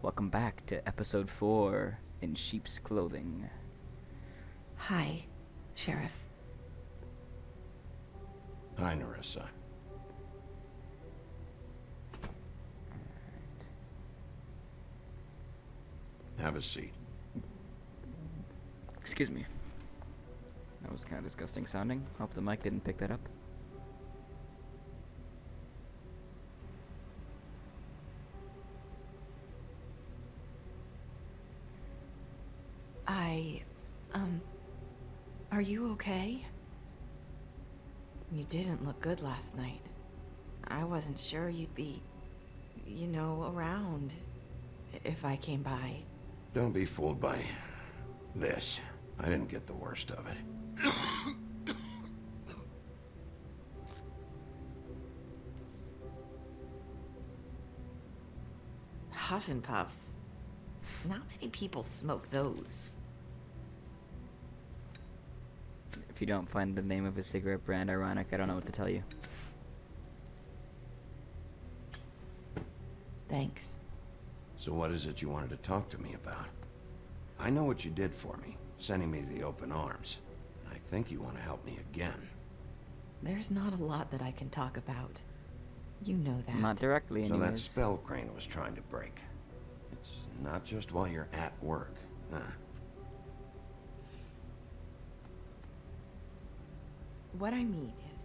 Welcome back to episode 4 in Sheep's Clothing. Hi, Sheriff. Hi, Narissa. Have a seat. Excuse me. That was kind of disgusting sounding. Hope the mic didn't pick that up. Are you okay? You didn't look good last night. I wasn't sure you'd be, around if I came by. Don't be fooled by this. I didn't get the worst of it. Huff and Puffs. Not many people smoke those. If you don't find the name of a cigarette brand ironic, I don't know what to tell you. Thanks. So what is it you wanted to talk to me about? I know what you did for me, sending me to the open arms. I think you want to help me again. There's not a lot that I can talk about. You know that. Not directly, So anyways. that spell Crane was trying to break. It's not just while you're at work, huh? What I mean is,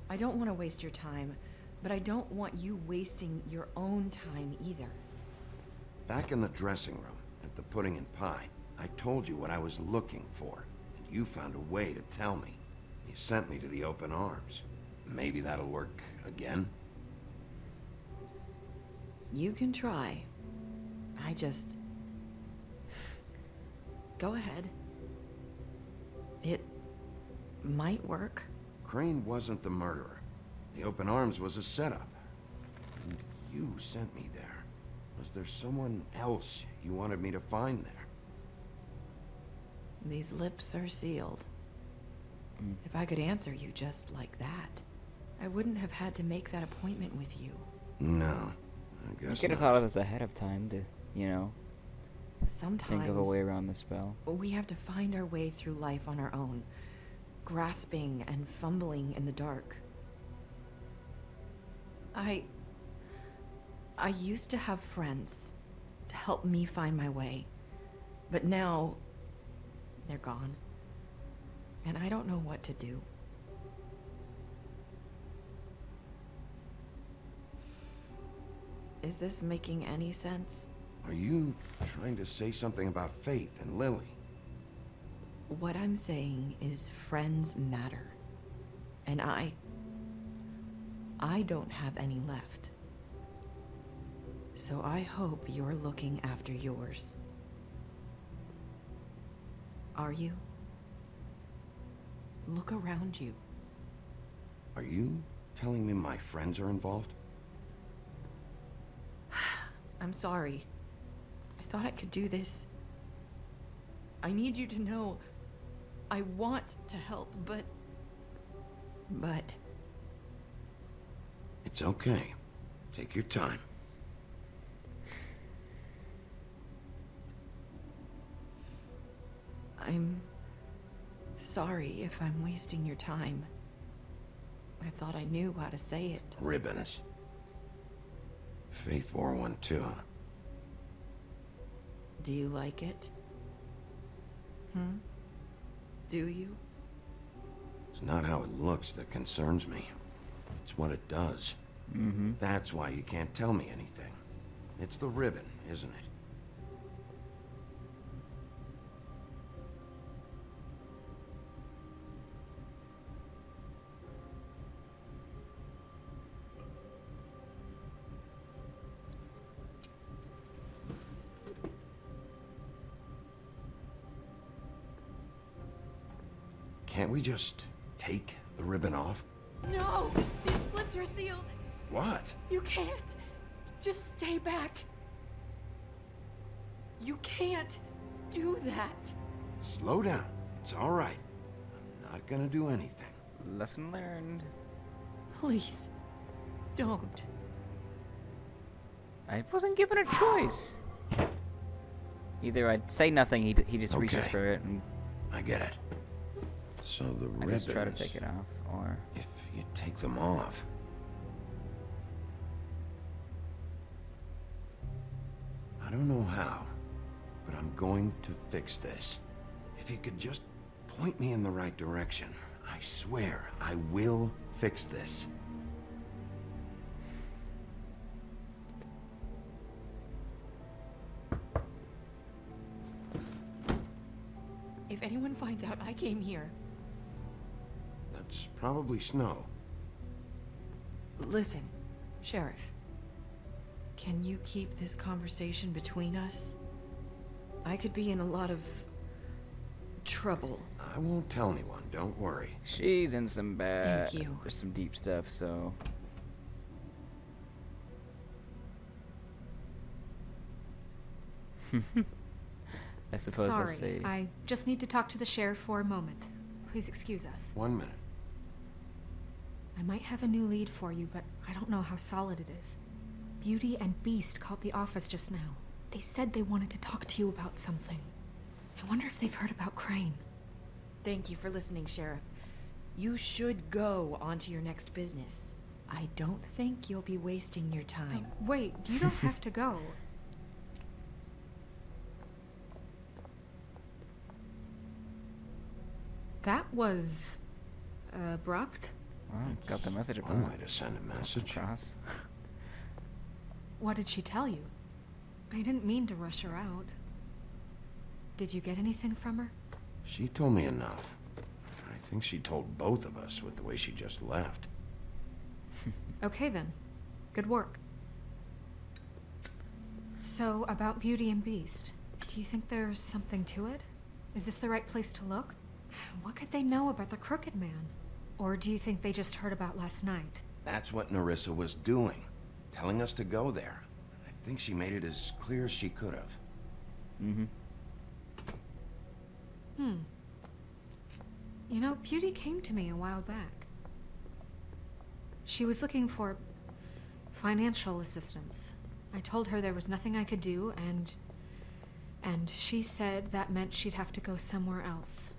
I don't want to waste your time, but I don't want you wasting your own time either. Back in the dressing room, at the pudding and pie, I told you what I was looking for, and you found a way to tell me. You sent me to the open arms. Maybe that'll work again? You can try. I just... Go ahead. It might work. Crane wasn't the murderer. The open arms was a setup. And you sent me there. Was there someone else you wanted me to find there? These lips are sealed. If I could answer you just like that, I wouldn't have had to make that appointment with you. No, I You guess could have not. thought of this ahead of time to, Sometimes think of a way around the spell. we have to find our way through life on our own, grasping and fumbling in the dark. I used to have friends to help me find my way, but now they're gone, and I don't know what to do. Is this making any sense? Are you trying to say something about Faith and Lily? What I'm saying is friends matter, and I don't have any left. So I hope you're looking after yours. Are you? Look around you. Are you telling me my friends are involved? I'm sorry. I thought I could do this. I need you to know I want to help, but... It's okay. Take your time. I'm sorry if I'm wasting your time. I thought I knew how to say it. Ribbons. Faith wore one too, huh? Do you like it? Do you? It's not how it looks that concerns me. It's what it does. That's why you can't tell me anything. It's the ribbon, isn't it? Can't we just take the ribbon off? No! These lips are sealed! What? You can't! Just stay back! You can't do that! Slow down. It's all right. I'm not gonna do anything. Lesson learned. Please, don't. I wasn't given a choice. Either I'd say nothing, he just reaches Okay. for it, and I get it. So the I ribbons, just try to take it off, or... if you take them off... I don't know how, but I'm going to fix this. If you could just point me in the right direction, I swear I will fix this. If anyone finds out I came here... That's probably Snow. Listen, Sheriff. Can you keep this conversation between us? I could be in a lot of... trouble. I won't tell anyone, don't worry. She's in some bad... Thank you. There's some deep stuff, so... I suppose I'll Sorry, say... I just need to talk to the sheriff for a moment. Please excuse us. 1 minute. I might have a new lead for you, but I don't know how solid it is. Beauty and Beast called the office just now. They said they wanted to talk to you about something. I wonder if they've heard about Crane. Thank you for listening, Sheriff. You should go on to your next business. I don't think you'll be wasting your time. Wait, you don't have to go. That was... abrupt? Well, got the message One about way to send a message. across. What did she tell you? I didn't mean to rush her out. Did you get anything from her? She told me enough. I think she told both of us with the way she just left. Okay then. Good work. So, about Beauty and Beast, do you think there's something to it? Is this the right place to look? What could they know about the Crooked Man? Or do you think they just heard about last night? That's what Narissa was doing. Telling us to go there. I think she made it as clear as she could have. Mm-hmm. You know, Beauty came to me a while back. She was looking for financial assistance. I told her there was nothing I could do, and she said that meant she'd have to go somewhere else.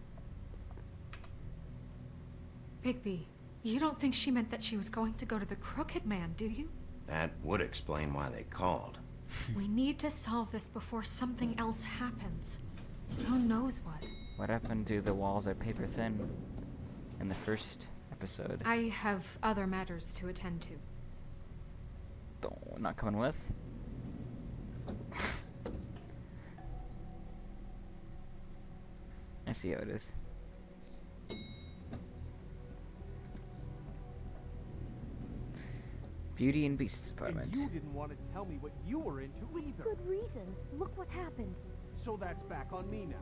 Bigby, you don't think she meant that she was going to go to the Crooked Man, do you? That would explain why they called. We need to solve this before something else happens. Who knows what? What happened to the walls are paper thin in the first episode? I have other matters to attend to. Not coming with? I see how it is. Beauty and Beast's apartment. And you didn't want to tell me what you were into either. Good reason. Look what happened. So that's back on me now.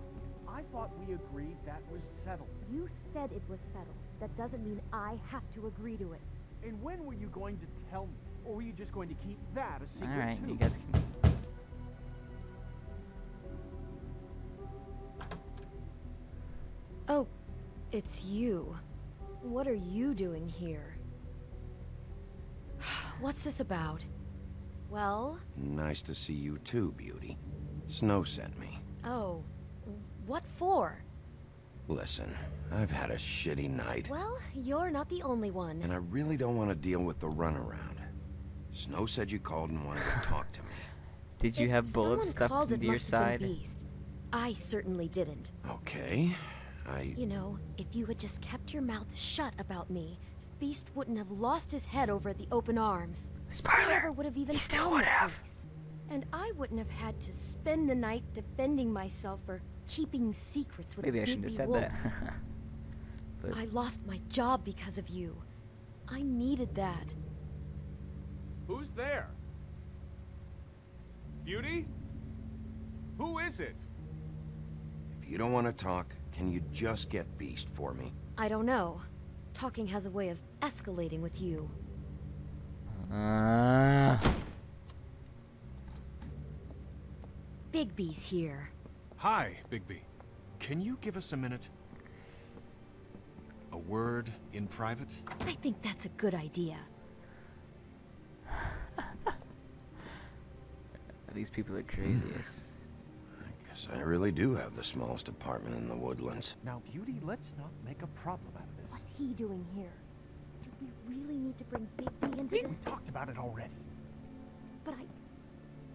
I thought we agreed that was settled. You said it was settled. That doesn't mean I have to agree to it. And when were you going to tell me? Or were you just going to keep that a secret Alright, too? you guys can... Oh, it's you. What are you doing here? What's this about? Well? Nice to see you too, Beauty. Snow sent me. Oh. What for? Listen, I've had a shitty night. Well, you're not the only one. And I really don't want to deal with the runaround. Snow said you called and wanted to talk to me. Did you If have bullets someone stuffed called, it into your must have been side? Beast. I certainly didn't. Okay, You know, if you had just kept your mouth shut about me, Beast wouldn't have lost his head over at the open arms. He Spoiler! never would have even He still found would the have. place. And I wouldn't have had to spend the night defending myself or keeping secrets with Maybe I shouldn't have Bigby said Wolf. that. But I lost my job because of you. I needed that. Who's there? Beauty? Who is it? if you don't want to talk, can you just get Beast for me? I don't know. Talking has a way of escalating with you. Bigby's here. Hi, Bigby. Can you give us a minute? A word in private? I think that's a good idea. these people are crazy. I guess I really do have the smallest apartment in the woodlands. Now, Beauty, let's not make a problem out of this. What's he doing here? Do we really need to bring Bigby into We this? talked about it already. But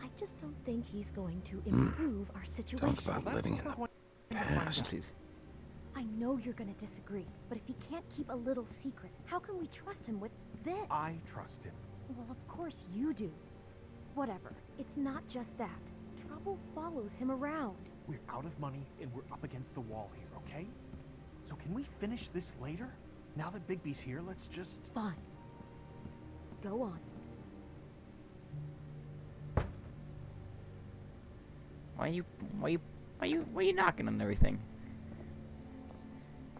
I just don't think he's going to improve our situation. Talk about living in the past. Please. I know you're gonna disagree, but if he can't keep a little secret, how can we trust him with this? I trust him. Well, of course you do. Whatever. It's not just that. Trouble follows him around. We're out of money and we're up against the wall here, okay? So can we finish this later? Now that Bigby's here, let's just... Fine. Go on. Why are you knocking on everything?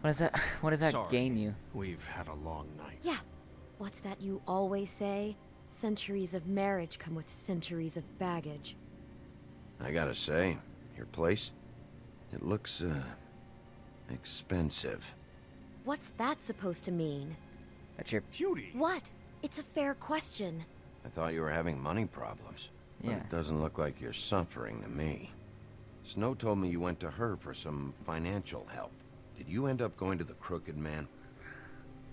What does that Sorry. gain you? We've had a long night. Yeah. What's that you always say? Centuries of marriage come with centuries of baggage. I gotta say, your place, it looks, expensive. What's that supposed to mean? That's your Beauty! What? It's a fair question. I thought you were having money problems. But Yeah. it doesn't look like you're suffering to me. Snow told me you went to her for some financial help. Did you end up going to the Crooked Man?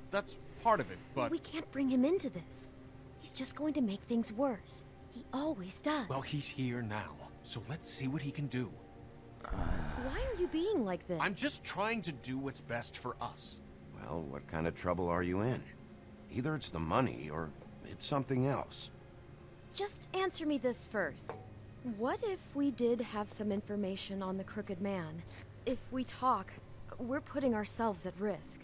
That's part of it, but... We can't bring him into this. He's just going to make things worse. He always does. Well, he's here now, so let's see what he can do. Why are you being like this? I'm just trying to do what's best for us. Well, what kind of trouble are you in? Either it's the money, or it's something else. Just answer me this first. What if we did have some information on the Crooked Man? If we talk, we're putting ourselves at risk.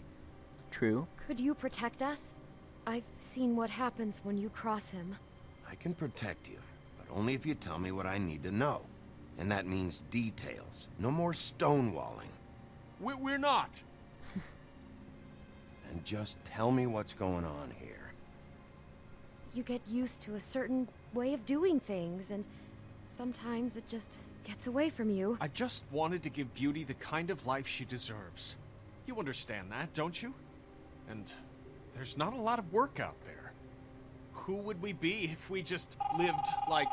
true. Could you protect us? I've seen what happens when you cross him. I can protect you, but only if you tell me what I need to know. And that means details. No more stonewalling. We're not! And just tell me what's going on here. You get used to a certain way of doing things, and sometimes it just gets away from you. I just wanted to give Beauty the kind of life she deserves. You understand that, don't you? And there's not a lot of work out there. Who would we be if we just lived like...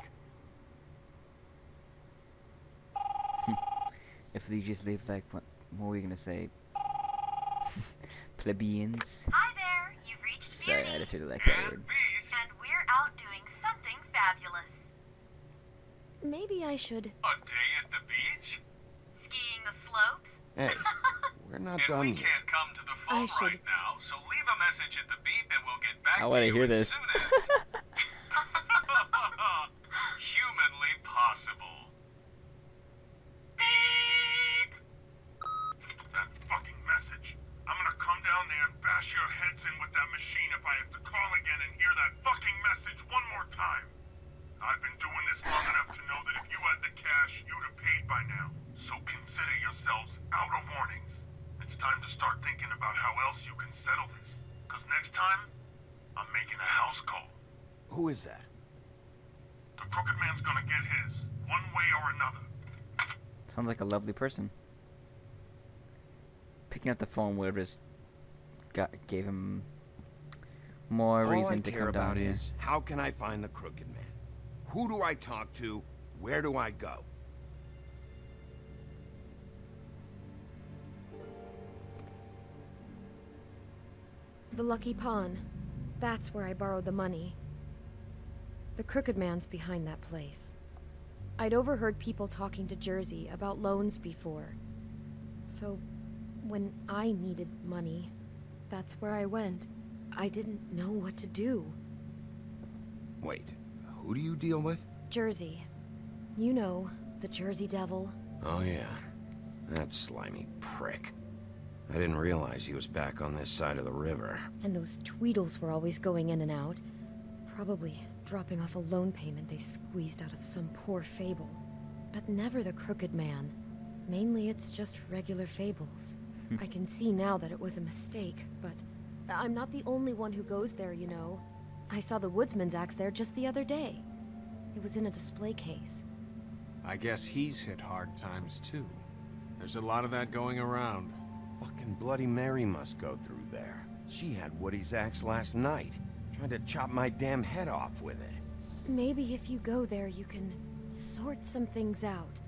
If you just leave like what were we gonna say? Plebeians. Hi there, you've reached Sorry, Beauty. I just really like that word. And we're out doing something fabulous. Maybe I should. A day at the beach? Skiing the slopes? Hey, we're not And done we yet. can't come to the I phone should- right now, so leave a message at the beep and we'll get back I to wanna you hear as this. soon as... humanly possible. Beep! That fucking message. I'm gonna come down there and bash your heads in with that machine if I have to call again and hear that fucking message one more time. I've been doing this long enough to know that if you had the cash, you'd have paid by now. So consider yourselves out of warnings. It's time to start thinking about how else you can settle this. Because next time, I'm making a house call. Who is that? The Crooked Man's gonna get his, one way or another. Sounds like a lovely person. Picking up the phone would have just gave him more reason to come down here. Is how can I find the Crooked Man? Who do I talk to? Where do I go? The Lucky Pawn. That's where I borrowed the money. The Crooked Man's behind that place. I'd overheard people talking to Jersey about loans before. So, when I needed money, that's where I went. I didn't know what to do. Wait, who do you deal with? Jersey. You know, the Jersey Devil. Oh yeah, that slimy prick. I didn't realize he was back on this side of the river. And those Tweedles were always going in and out. Probably dropping off a loan payment they squeezed out of some poor fable. But never the Crooked Man. Mainly it's just regular fables. I can see now that it was a mistake, but I'm not the only one who goes there, you know. I saw the Woodsman's axe there just the other day. It was in a display case. I guess he's hit hard times too. There's a lot of that going around. Fucking Bloody Mary must go through there. She had Woody's axe last night, trying to chop my damn head off with it. Maybe if you go there, you can sort some things out.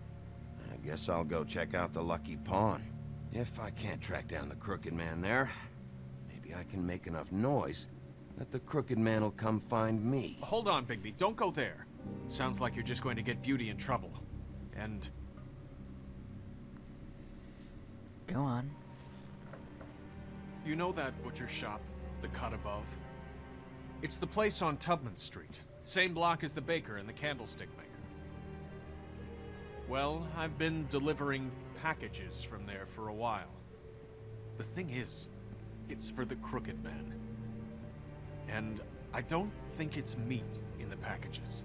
I guess I'll go check out the Lucky Pawn. If I can't track down the Crooked Man there, maybe I can make enough noise that the Crooked Man will come find me. Hold on, Bigby. Don't go there. Sounds like you're just going to get Beauty in trouble. And... Go on. you know that butcher shop, the cut above? It's the place on Tubman Street. Same block as the baker and the candlestick maker. Well, I've been delivering packages from there for a while. The thing is, it's for the Crooked Man. And I don't think it's meat in the packages.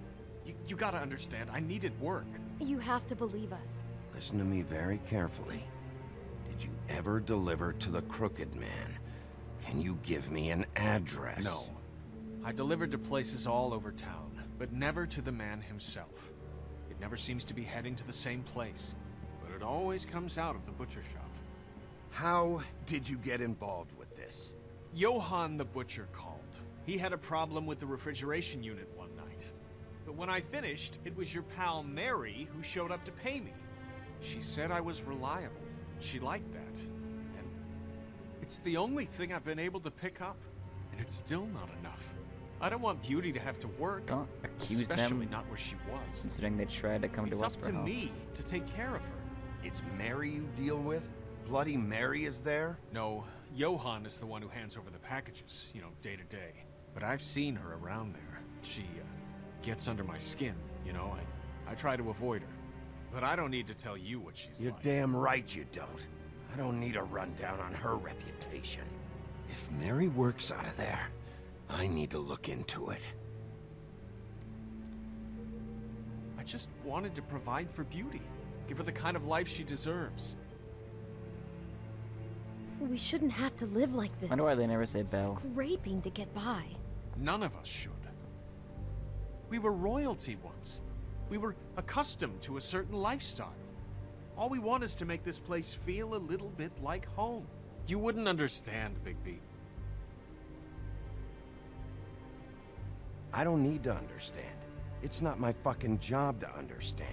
You gotta understand, I needed work. You have to believe us. Listen to me very carefully. Did you ever deliver to the Crooked Man? Can you give me an address? No. I delivered to places all over town, but never to the man himself. It never seems to be heading to the same place, but it always comes out of the butcher shop. How did you get involved with this? Johann the butcher called. He had a problem with the refrigeration unit one night. But when I finished, it was your pal Mary who showed up to pay me. She said I was reliable. She liked that. And it's the only thing I've been able to pick up, and it's still not enough. I don't want Beauty to have to work. Don't accuse especially them, not where she was. considering they tried to come It's to us up for to help. me to take care of her. It's Mary you deal with? Bloody Mary is there? No, Johann is the one who hands over the packages, day to day. But I've seen her around there. She gets under my skin, I try to avoid her. But I don't need to tell you what she's You're like. damn right you don't. I don't need a rundown on her reputation. If Mary works out of there, I need to look into it. I just wanted to provide for Beauty. Give her the kind of life she deserves. We shouldn't have to live like this. Wonder why they never say Belle. Scraping to get by. None of us should. We were royalty once. We were accustomed to a certain lifestyle. All we want is to make this place feel a little bit like home. You wouldn't understand, Bigby. I don't need to understand. It's not my fucking job to understand.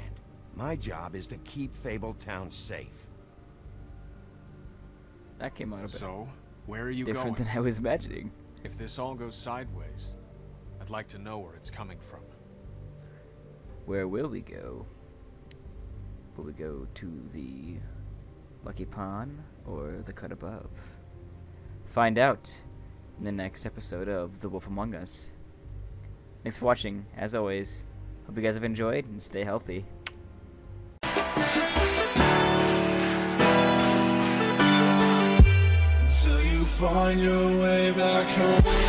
My job is to keep Fabletown safe. That came out a bit So, where are you different going? than I was imagining. If this all goes sideways, I'd like to know where it's coming from. Where will we go? Will we go to the Lucky Pawn or the Cut Above? Find out in the next episode of The Wolf Among Us. Thanks for watching. As always, hope you guys have enjoyed and stay healthy. Till you find your way back home.